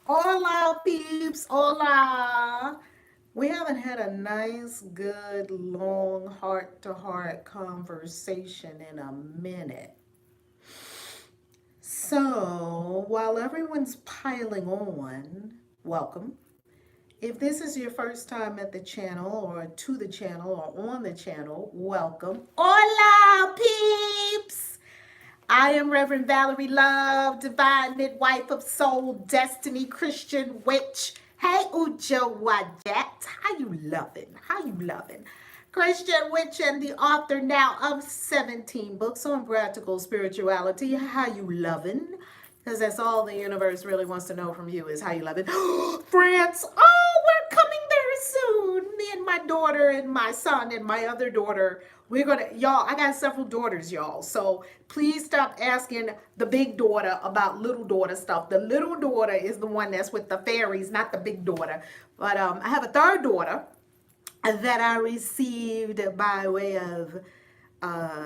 Hola, peeps. Hola. We haven't had a nice, good, long, heart to heart conversation in a minute. So, while everyone's piling on, welcome. If this is your first time at the channel, or to the channel, or on the channel, welcome. Hola, peeps! I am Reverend Valerie Love, divine midwife of soul, destiny, Christian witch. Hey, Ujo Wajet, how you loving? How you loving? Christian witch and the author now of 17 books on practical spirituality. How you loving? Because that's all the universe really wants to know from you is how you loving. France, oh, we're coming there soon. Me and my daughter and my son and my other daughter. We're gonna, y'all, I got several daughters, y'all. So please stop asking the big daughter about little daughter stuff. The little daughter is the one that's with the fairies, not the big daughter. But I have a third daughter that I received by way of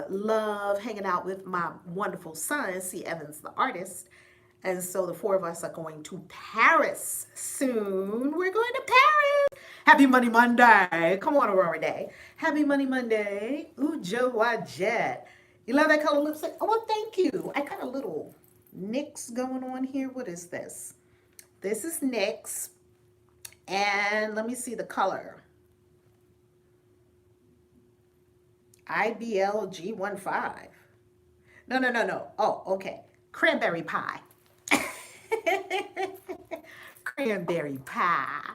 love, hanging out with my wonderful son, C. Evans, the artist. And so the four of us are going to Paris soon. We're going to Paris. Happy Money Monday. Come on, Aurora Day. Happy Money Monday. Ooh, Joe Wajet. You love that color lipstick? Oh, well, thank you. I got a little NYX going on here. What is this? This is NYX. And let me see the color. IBLG15. No. Oh, okay. Cranberry pie. Cranberry pie.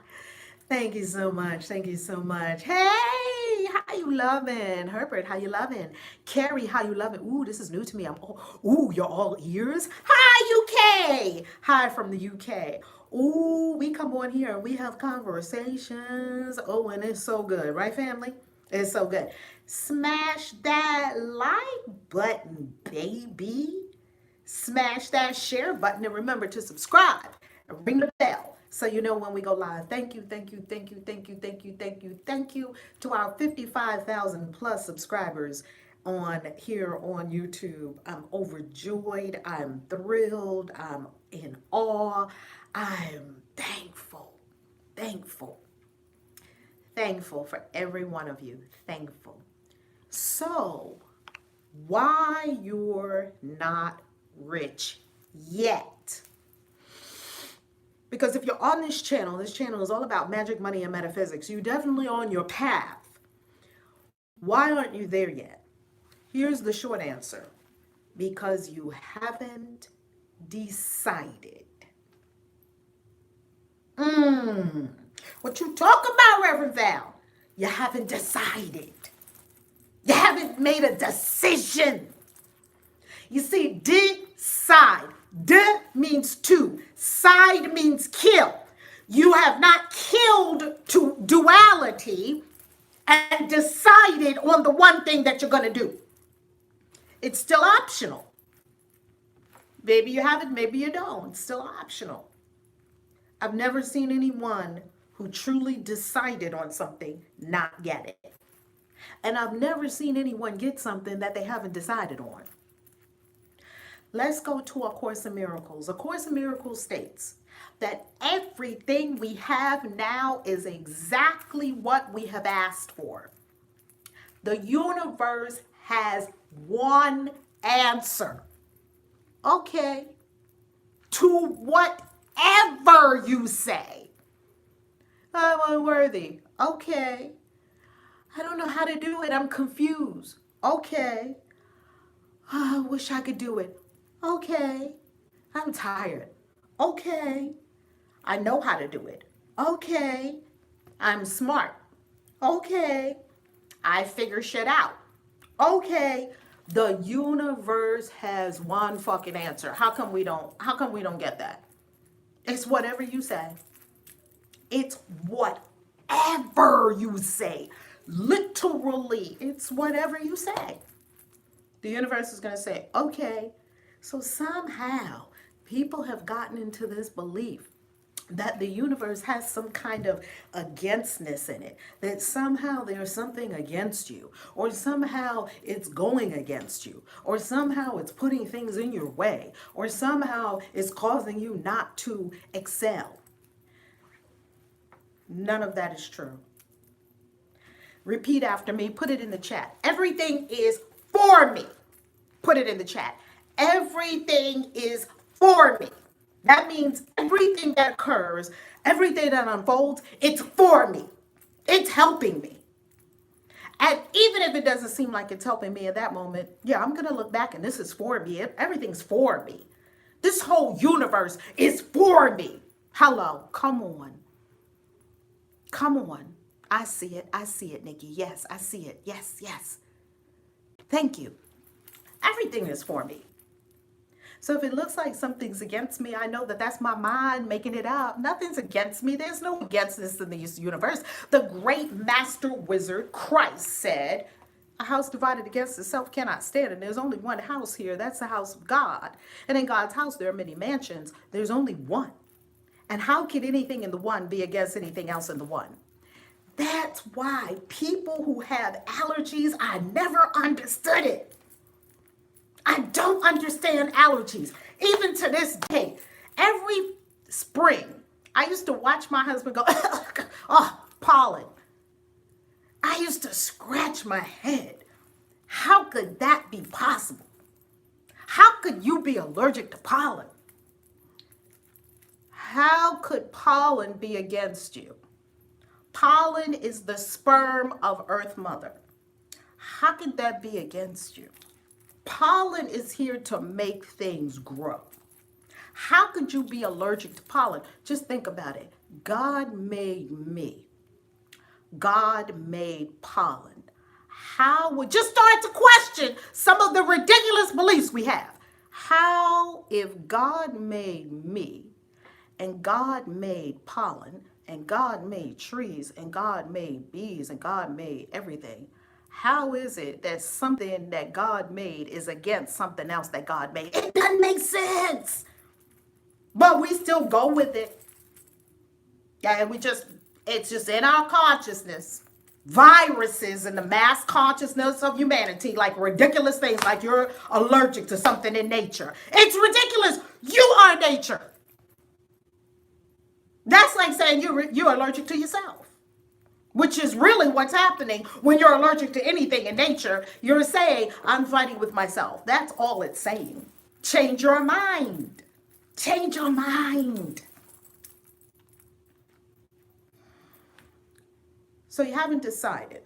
Thank you so much. Thank you so much. Hey, how you loving? Herbert, how you loving? Carrie, how you loving? Ooh, this is new to me. Ooh, you're all ears. Hi, UK. Hi from the UK. Ooh, we come on here and we have conversations. Oh, and it's so good, right, family? It's so good. Smash that like button, baby. Smash that share button and remember to subscribe and ring the bell so you know when we go live. Thank you, thank you, thank you, thank you, thank you, thank you, thank you to our 55,000 plus subscribers on here on YouTube. I'm overjoyed. I'm thrilled. I'm in awe. I'm thankful, thankful, thankful for every one of you. Thankful. So, why you're not rich yet? Because if you're on this channel is all about magic, money, and metaphysics. You're definitely on your path. Why aren't you there yet? Here's the short answer. Because you haven't decided. What you talk about, Reverend Val? You haven't decided. You haven't made a decision. You see, decide. De means to. Side means kill. You have not killed to duality and decided on the one thing that you're going to do. It's still optional. Maybe you have it, maybe you don't. It's still optional. I've never seen anyone who truly decided on something not get it. And I've never seen anyone get something that they haven't decided on. Let's go to A Course in Miracles. A Course in Miracles states that everything we have now is exactly what we have asked for. The universe has one answer. Okay. To whatever you say. I'm unworthy. Okay. I don't know how to do it. I'm confused. Okay. I wish I could do it. Okay. I'm tired. Okay. I know how to do it. Okay. I'm smart. Okay. I figure shit out. Okay. The universe has one fucking answer. How come we don't get that? It's whatever you say. It's whatever you say. Literally, it's whatever you say. The universe is going to say, okay. So somehow people have gotten into this belief that the universe has some kind of againstness in it, that somehow there's something against you, or somehow it's going against you, or somehow it's putting things in your way, or somehow it's causing you not to excel. None of that is true. Repeat after me, put it in the chat. Everything is for me. Put it in the chat. Everything is for me. That means everything that occurs, everything that unfolds, it's for me. It's helping me. And even if it doesn't seem like it's helping me at that moment, yeah, I'm going to look back and this is for me. Everything's for me. This whole universe is for me. Hello, come on. Come on. I see it. I see it, Nikki. Yes, I see it. Yes, yes. Thank you. Everything is for me. So if it looks like something's against me, I know that that's my mind making it up. Nothing's against me. There's no againstness in the universe. The great master wizard Christ said, a house divided against itself cannot stand. And there's only one house here. That's the house of God. And in God's house, there are many mansions. There's only one. And how can anything in the one be against anything else in the one? That's why people who have allergies, I never understood it. I don't understand allergies. Even to this day, every spring, I used to watch my husband go, oh, pollen. I used to scratch my head. How could that be possible? How could you be allergic to pollen? How could pollen be against you? Pollen is the sperm of Earth Mother. How could that be against you? Pollen is here to make things grow. How could you be allergic to pollen? Just think about it. God made me. God made pollen. How would, just start to question some of the ridiculous beliefs we have. How, if God made me, and God made pollen, and God made trees, and God made bees, and God made everything, how is it that something that God made is against something else that God made? It doesn't make sense. But we still go with it. Yeah, and it's just in our consciousness. Viruses in the mass consciousness of humanity, like ridiculous things, like you're allergic to something in nature. It's ridiculous. You are nature. That's like saying you're allergic to yourself, which is really what's happening when you're allergic to anything in nature. You're saying, I'm fighting with myself. That's all it's saying. Change your mind. Change your mind. So you haven't decided.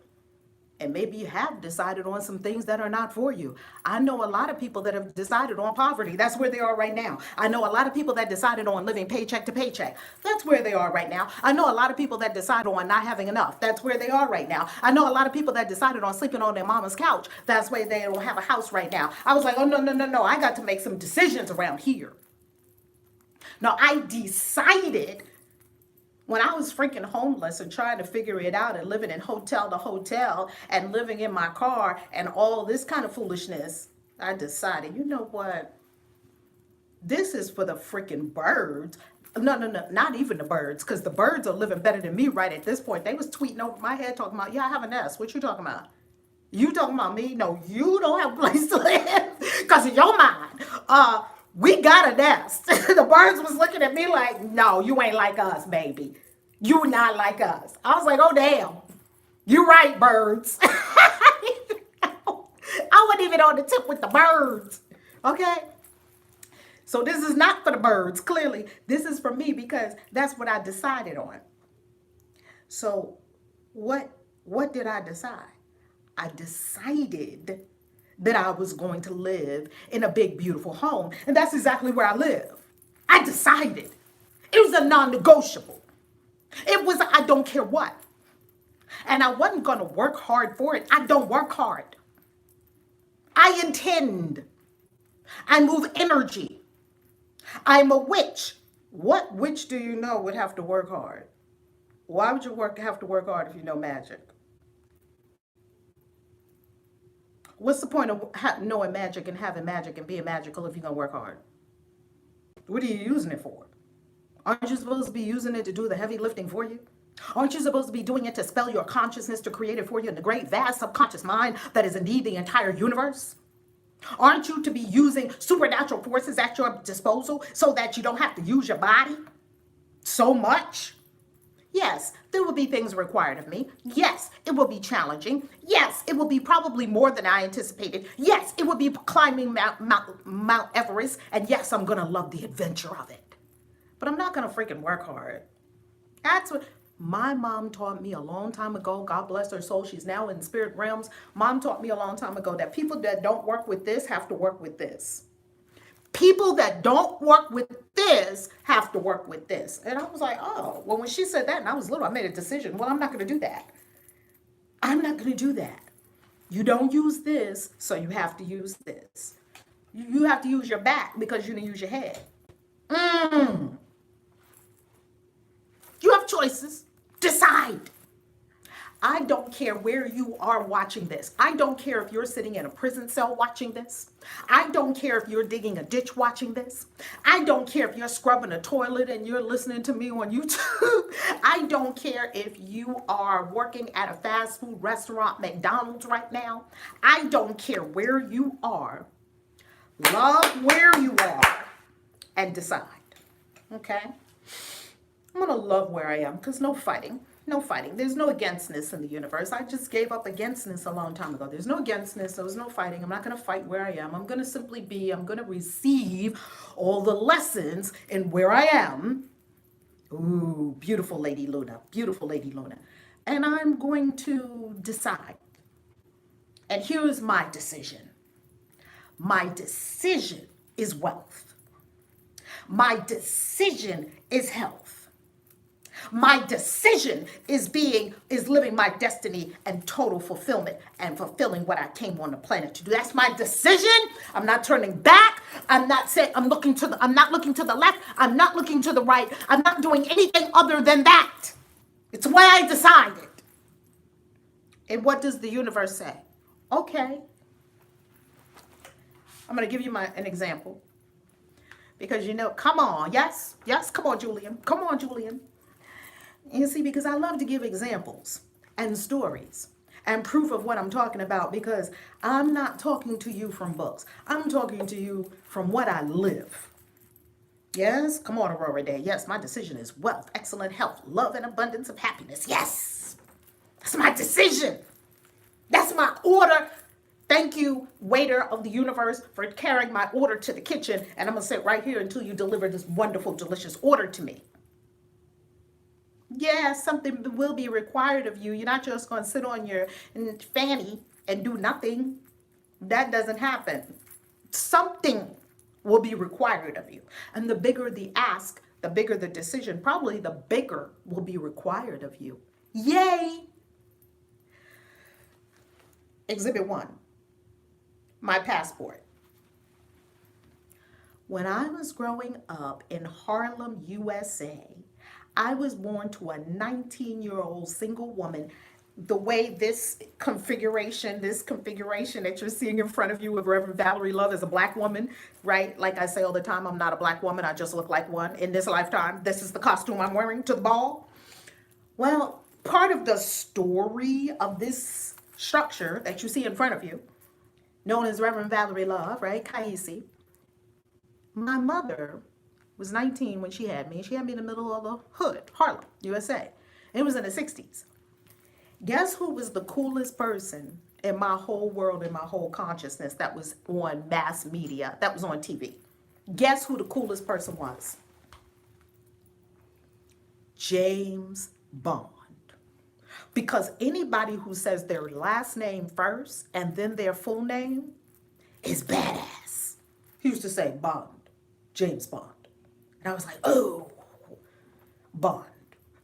And maybe you have decided on some things that are not for you. I know a lot of people that have decided on poverty. That's where they are right now. I know a lot of people that decided on living paycheck to paycheck. That's where they are right now. I know a lot of people that decided on not having enough. That's where they are right now. I know a lot of people that decided on sleeping on their mama's couch. That's why they don't have a house right now. I was like, oh, no. I got to make some decisions around here. No, I decided when I was freaking homeless and trying to figure it out and living in hotel to hotel and living in my car and all this kind of foolishness, I decided, you know what? This is for the freaking birds. No, not even the birds, because the birds are living better than me right at this point. They was tweeting over my head talking about, yeah, I have a nest. What you talking about? You talking about me? No, you don't have a place to live because of your mind. We got a nest. The birds was looking at me like, no, you ain't like us, baby. You not like us. I was like, oh, damn. You right, birds. I wasn't even on the tip with the birds. Okay? So this is not for the birds. Clearly, this is for me because that's what I decided on. So what did I decide? I decided that I was going to live in a big, beautiful home. And that's exactly where I live. I decided. It was a non-negotiable. It was I don't care what. And I wasn't going to work hard for it. I don't work hard. I intend. I move energy. I'm a witch. What witch do you know would have to work hard? Why would you have to work hard if you know magic? What's the point of knowing magic and having magic and being magical if you're going to work hard? What are you using it for? Aren't you supposed to be using it to do the heavy lifting for you? Aren't you supposed to be doing it to spell your consciousness, to create it for you in the great, vast subconscious mind that is indeed the entire universe? Aren't you to be using supernatural forces at your disposal so that you don't have to use your body so much? Yes, there will be things required of me. Yes, it will be challenging. Yes, it will be probably more than I anticipated. Yes, it will be climbing Mount Everest. And yes, I'm going to love the adventure of it. But I'm not going to freaking work hard. That's what my mom taught me a long time ago. God bless her soul. She's now in spirit realms. Mom taught me a long time ago that people that don't work with this have to work with this. People that don't work with this have to work with this. And I was like, oh, well, when she said that and I was little, I made a decision. Well, I'm not going to do that. I'm not going to do that. You don't use this, so you have to use this. You have to use your back because you didn't use your head. You have choices. Decide. I don't care where you are watching this. I don't care if you're sitting in a prison cell watching this. I don't care if you're digging a ditch watching this. I don't care if you're scrubbing a toilet and you're listening to me on YouTube. I don't care if you are working at a fast food restaurant, McDonald's right now. I don't care where you are. Love where you are and decide. Okay? I'm going to love where I am because no fighting. No fighting. There's no againstness in the universe. I just gave up againstness a long time ago. There's no againstness. There's no fighting. I'm not going to fight where I am. I'm going to simply be. I'm going to receive all the lessons in where I am. Ooh, beautiful Lady Luna. Beautiful Lady Luna. And I'm going to decide. And here's my decision. My decision is wealth. My decision is health. My decision is living my destiny and total fulfillment and fulfilling what I came on the planet to do. That's my decision. I'm not turning back. I'm not saying I'm not looking to the left. I'm not looking to the right. I'm not doing anything other than that. It's what I decided. And what does the universe say? Okay. I'm going to give you an example. Because come on. Yes, come on, Julian. Come on, Julian. You see, because I love to give examples and stories and proof of what I'm talking about, because I'm not talking to you from books. I'm talking to you from what I live. Yes, come on, Aurora Day. Yes, my decision is wealth, excellent health, love, and abundance of happiness. Yes, that's my decision. That's my order. Thank you, waiter of the universe, for carrying my order to the kitchen. And I'm going to sit right here until you deliver this wonderful, delicious order to me. Yeah, something will be required of you. You're not just going to sit on your fanny and do nothing. That doesn't happen. Something will be required of you. And the bigger the ask, the bigger the decision, probably the bigger will be required of you. Yay! Exhibit 1, my passport. When I was growing up in Harlem, USA, I was born to a 19-year-old single woman. The way this configuration that you're seeing in front of you with Reverend Valerie Love is a black woman, right? Like I say all the time, I'm not a black woman. I just look like one in this lifetime. This is the costume I'm wearing to the ball. Well, part of the story of this structure that you see in front of you, known as Reverend Valerie Love, right? KAISI. My mother was 19 when she had me. She had me in the middle of the hood, Harlem, USA. It was in the 60s. Guess who was the coolest person in my whole world, in my whole consciousness, that was on mass media, that was on TV? Guess who the coolest person was? James Bond. Because anybody who says their last name first and then their full name is badass. He used to say Bond, James Bond. And I was like, oh, Bond,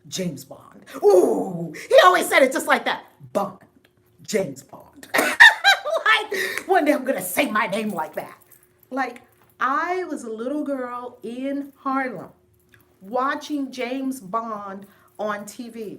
James Bond. Ooh, he always said it just like that. Bond, James Bond. Like, one day I'm going to say my name like that. Like, I was a little girl in Harlem watching James Bond on TV.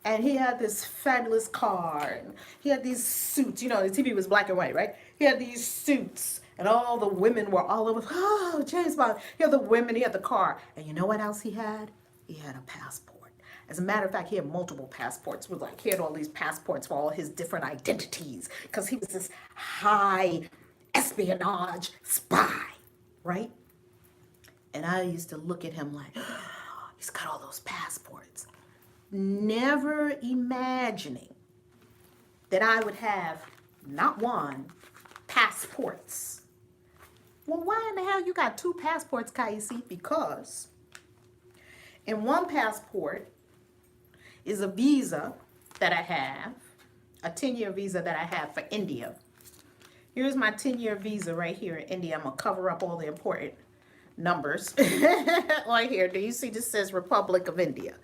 And he had this fabulous car. And he had these suits. You know, the TV was black and white, right? He had these suits. And all the women were all over. Oh, James Bond. He had the women. He had the car. And you know what else he had? He had a passport. As a matter of fact, he had multiple passports. With like, he had all these passports for all his different identities. Because he was this high espionage spy, right? And I used to look at him like, oh, he's got all those passports. Never imagining that I would have not one, passports. Well, why in the hell you got two passports, KAISI? Because in one passport is a visa that I have, a 10-year visa that I have for India. Here's my 10-year visa right here in India. I'm going to cover up all the important numbers right here. Do you see this says Republic of India?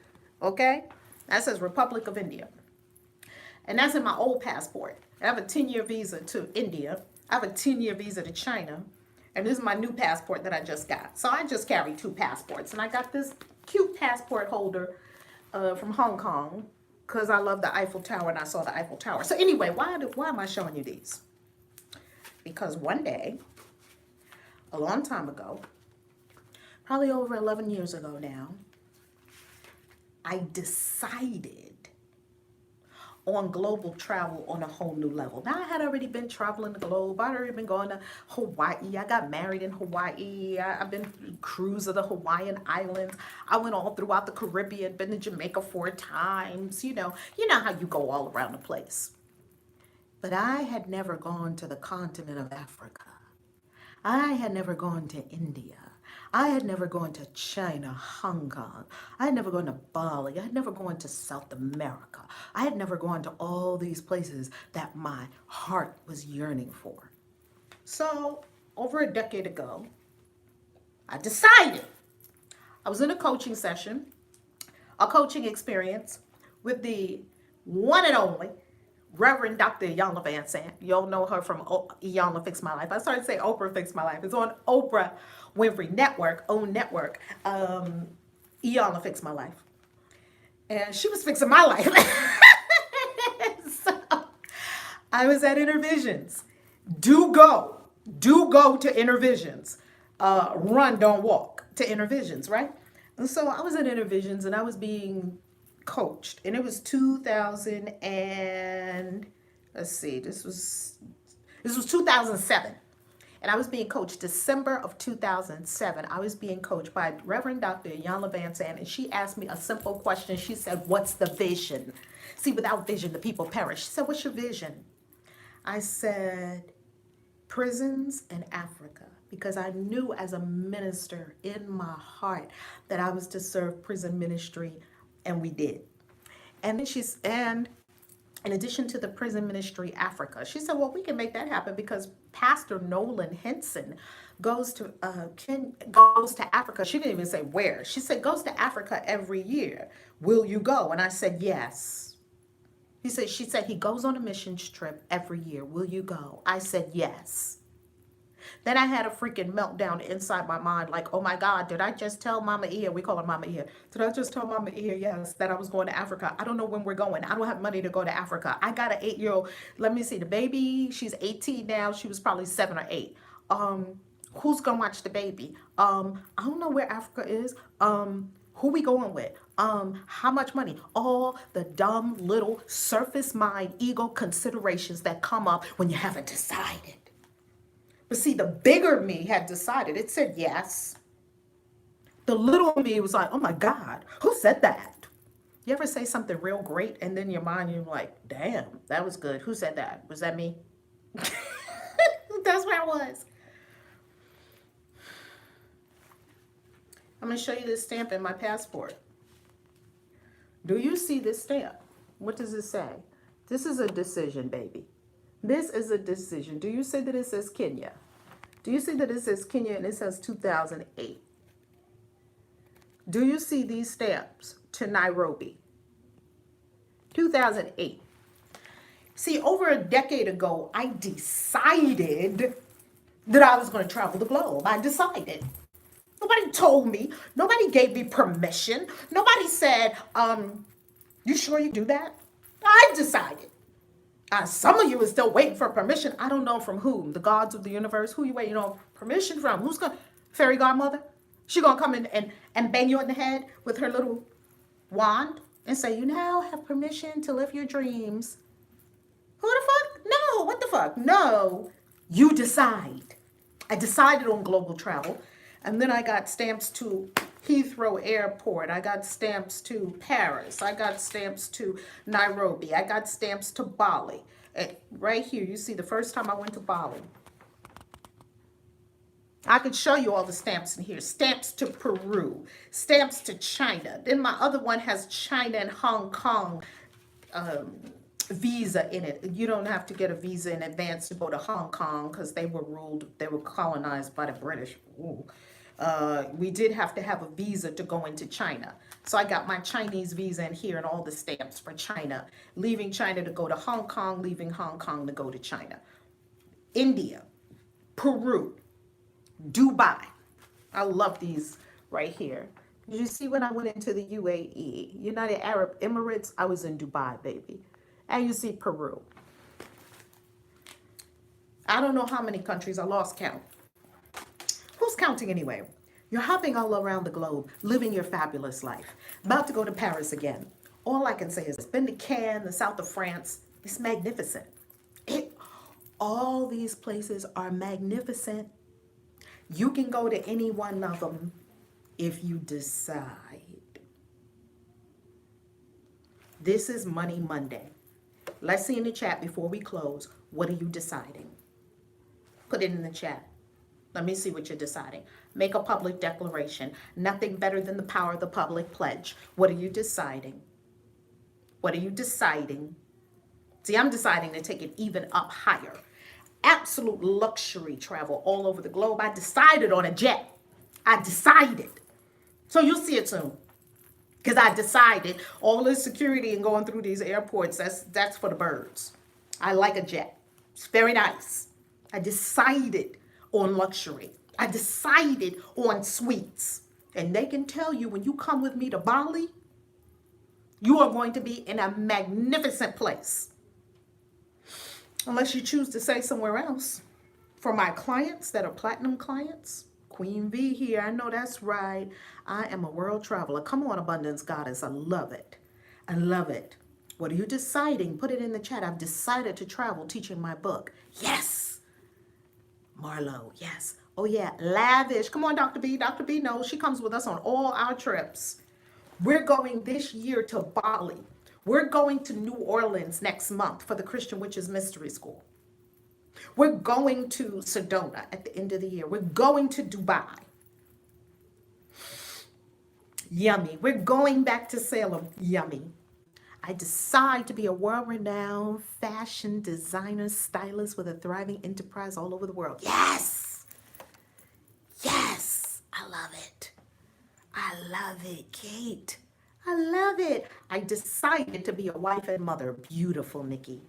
Okay? That says Republic of India. And that's in my old passport. I have a 10-year visa to India. I have a 10-year visa to China. And this is my new passport that I just got. So I just carry two passports. And I got this cute passport holder from Hong Kong because I love the Eiffel Tower and I saw the Eiffel Tower. So anyway, why am I showing you these? Because one day, a long time ago, probably over 11 years ago now, I decided on global travel on a whole new level. Now, I had already been traveling the globe. I'd already been going to Hawaii. I got married in Hawaii. I've been cruising the Hawaiian Islands. I went all throughout the Caribbean, been to Jamaica 4 times. You know how you go all around the place. But I had never gone to the continent of Africa. I had never gone to India. I had never gone to China, Hong Kong. I had never gone to Bali. I had never gone to South America. I had never gone to all these places that my heart was yearning for. So, over a decade ago, I decided. I was in a coaching session, a coaching experience with the one and only Reverend Dr. Iyanla Vanzant. You all know her from Iyanla Fix My Life. I started to say Oprah Fix My Life. It's on Oprah Winfrey Network, own network. Iyanla Fix My Life. And she was fixing my life. So I was at Intervisions. Do go to Intervisions. Run, don't walk to Intervisions, right? And so I was at Intervisions and I was being coached, and it was 2000 and this was 2007, and I was being coached December of 2007. I was being coached by Reverend Dr. Iyanla Vanzant, and she asked me a simple question. She said, "What's the vision?" See, without vision, the people perish. She said, "What's your vision?" I said, "Prisons in Africa," because I knew as a minister in my heart that I was to serve prison ministry. And we did. And then in addition to the prison ministry Africa, she said, well, we can make that happen because Pastor Nolan Henson goes to Africa. She didn't even say where. She said, goes to Africa every year. Will you go? And I said, yes. She said, he goes on a missions trip every year. Will you go? I said, yes. Then I had a freaking meltdown inside my mind, like, oh my God, did I just tell Mama Ia, we call her Mama Ia, did I just tell Mama Ia, yes, that I was going to Africa? I don't know when we're going. I don't have money to go to Africa. I got an 8-year-old, let me see, the baby, she's 18 now, she was probably 7 or 8. Who's gonna watch the baby? I don't know where Africa is. Who we going with? How much money? All the dumb little surface mind ego considerations that come up when you haven't decided. But see, the bigger me had decided. It said yes. The little me was like, oh my God, who said that? You ever say something real great and then your mind, you're like, damn, that was good. Who said that? Was that me? That's where I was. I'm going to show you this stamp in my passport. Do you see this stamp? What does it say? This is a decision, baby. This is a decision. Do you see that it says Kenya? Do you see that it says Kenya and it says 2008? Do you see these stamps to Nairobi? 2008. See, over a decade ago, I decided that I was going to travel the globe. I decided. Nobody told me. Nobody gave me permission. Nobody said, You sure you do that? I've decided. Some of you are still waiting for permission. I don't know from whom. The gods of the universe. Who you waiting on permission from? Who's going to? Fairy godmother? She going to come in and bang you in the head with her little wand and say, you now have permission to live your dreams. Who the fuck? No. What the fuck? No. You decide. I decided on global travel. And then I got stamps to Heathrow Airport. I got stamps to Paris. I got stamps to Nairobi. I got stamps to Bali. And right here, you see the first time I went to Bali. I could show you all the stamps in here. Stamps to Peru. Stamps to China. Then my other one has China and Hong Kong visa in it. You don't have to get a visa in advance to go to Hong Kong because they were colonized by the British. Ooh. We did have to have a visa to go into China. So I got my Chinese visa in here and all the stamps for China. Leaving China to go to Hong Kong, leaving Hong Kong to go to China. India, Peru, Dubai. I love these right here. Did you see when I went into the UAE, United Arab Emirates? I was in Dubai, baby. And you see Peru. I don't know how many countries. I lost count. Who's counting anyway? You're hopping all around the globe, living your fabulous life. About to go to Paris again. All I can say is, been to Cannes, the south of France. It's magnificent. All these places are magnificent. You can go to any one of them if you decide. This is Money Monday. Let's see in the chat before we close. What are you deciding? Put it in the chat. Let me see what you're deciding. Make a public declaration. Nothing better than the power of the public pledge. What are you deciding? What are you deciding? See, I'm deciding to take it even up higher. Absolute luxury travel all over the globe. I decided on a jet. I decided. So you'll see it soon. Because I decided all this security and going through these airports, that's for the birds. I like a jet. It's very nice. I decided on luxury. I decided on suites. And they can tell you when you come with me to Bali, you are going to be in a magnificent place. Unless you choose to say somewhere else. For my clients that are platinum clients, Queen V here, I know that's right. I am a world traveler. Come on, Abundance Goddess. I love it. I love it. What are you deciding? Put it in the chat. I've decided to travel teaching my book. Yes. Marlo, yes. Oh, yeah. Lavish. Come on, Dr. B. Dr. B knows she comes with us on all our trips. We're going this year to Bali. We're going to New Orleans next month for the Christian Witches Mystery School. We're going to Sedona at the end of the year. We're going to Dubai. Yummy. We're going back to Salem. Yummy. I decide to be a world-renowned fashion designer, stylist with a thriving enterprise all over the world. Yes! Yes! I love it. I love it, Kate. I love it. I decided to be a wife and mother. Beautiful, Nikki.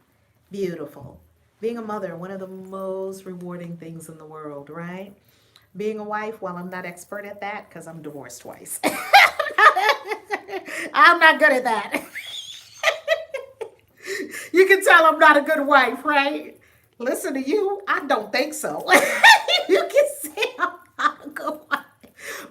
Beautiful. Being a mother, one of the most rewarding things in the world, right? Being a wife, well, I'm not expert at that because I'm divorced twice. I'm not good at that. You can tell I'm not a good wife, right? Listen to you, I don't think so. You can see I'm not a good wife.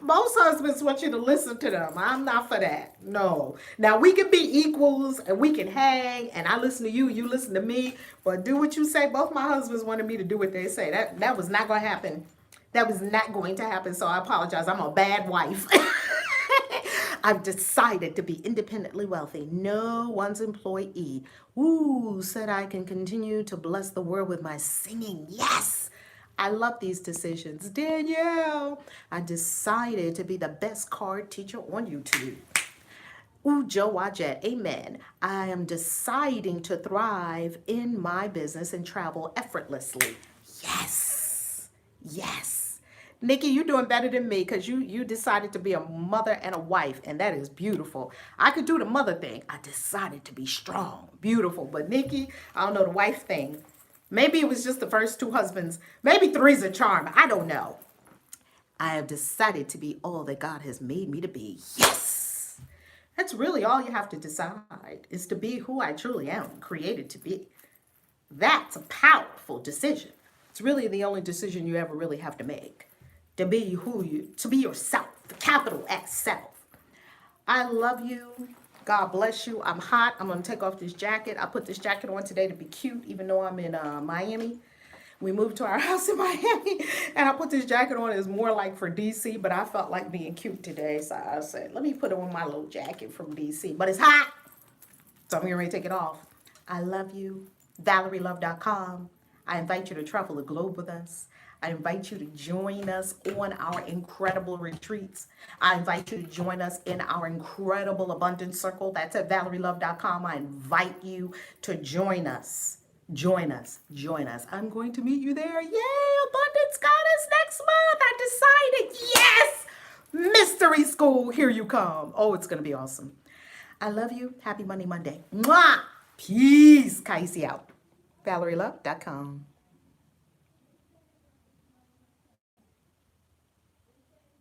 Most husbands want you to listen to them. I'm not for that. No. Now, we can be equals and we can hang, and I listen to you, you listen to me, but do what you say. Both my husbands wanted me to do what they say. That was not going to happen. That was not going to happen, so I apologize. I'm a bad wife. I've decided to be independently wealthy, no one's employee. Ooh, said I can continue to bless the world with my singing. Yes! I love these decisions. Danielle, I decided to be the best card teacher on YouTube. Ooh, Joe Wajet, amen. I am deciding to thrive in my business and travel effortlessly. Yes. Yes. Nikki, you're doing better than me because you decided to be a mother and a wife, and that is beautiful. I could do the mother thing. I decided to be strong. Beautiful. But Nikki, I don't know the wife thing. Maybe it was just the first two husbands. Maybe three's a charm. I don't know. I have decided to be all that God has made me to be. Yes. That's really all you have to decide, is to be who I truly am, created to be. That's a powerful decision. It's really the only decision you ever really have to make. To be yourself, the capital S self. I love you. God bless you. I'm hot. I'm going to take off this jacket. I put this jacket on today to be cute, even though I'm in Miami. We moved to our house in Miami, and I put this jacket on. It's more like for DC, but I felt like being cute today, so I said, let me put on my little jacket from DC. But it's hot, so I'm getting ready to take it off. I love you. ValerieLove.com. I invite you to travel the globe with us. I invite you to join us on our incredible retreats. I invite you to join us in our incredible abundance circle. That's at ValerieLove.com. I invite you to join us. Join us. Join us. I'm going to meet you there. Yay! Abundance Goddess next month. I decided. Yes! Mystery school. Here you come. Oh, it's going to be awesome. I love you. Happy Monday, Monday. Mwah! Peace. KAISI out. ValerieLove.com.